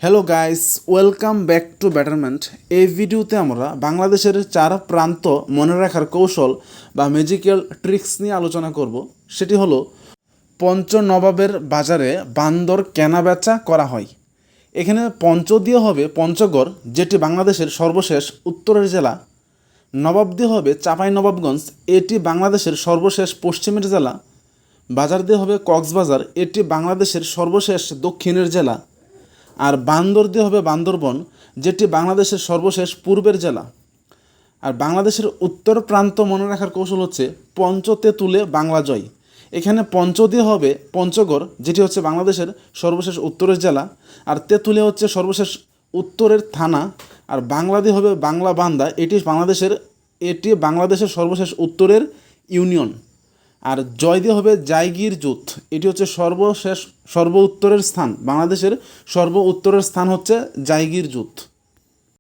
Hello guys, welcome back to betterment. এই ভিডিওতে আমরা বাংলাদেশের 4 প্রান্ত মনে রাখার কৌশল বা ম্যাজিক্যাল ট্রিক্স নিয়ে আলোচনা করব। সেটি হলো পঞ্চনবাবের বাজারে বান্দর কেনা বেচা করা হয়। এখানে পঞ্চ দিয়ে হবে পঞ্চগড়, যেটি বাংলাদেশের সর্বশেষ উত্তরের জেলা। নবাব দিয়ে হবে চাঁপাইনবাবগঞ্জ, এটি বাংলাদেশের সর্বশেষ পশ্চিমের জেলা। বাজার দিয়ে হবে কক্সবাজার, এটি বাংলাদেশের সর্বশেষ দক্ষিণের জেলা। আর বান্দর দিয়ে হবে বান্দরবন, যেটি বাংলাদেশের সর্বশেষ পূর্বের জেলা। আর বাংলাদেশের উত্তর প্রান্ত মনে রাখার কৌশল হচ্ছে পঞ্চতে তুলে বাংলা জয়। এখানে পঞ্চ দিয়ে হবে পঞ্চগড়, যেটি হচ্ছে বাংলাদেশের সর্বশেষ উত্তরের জেলা। আর তেঁতুলে হচ্ছে সর্বশেষ উত্তরের থানা। আর বাংলা দিয়ে হবে বাংলা বান্দা, এটি বাংলাদেশের সর্বশেষ উত্তরের ইউনিয়ন। আর জয় দিয়ে হবে জায়গির জুথ, এটি হচ্ছে সর্ব উত্তরের স্থান। বাংলাদেশের সর্ব উত্তরের স্থান হচ্ছে জায়গির জুথ।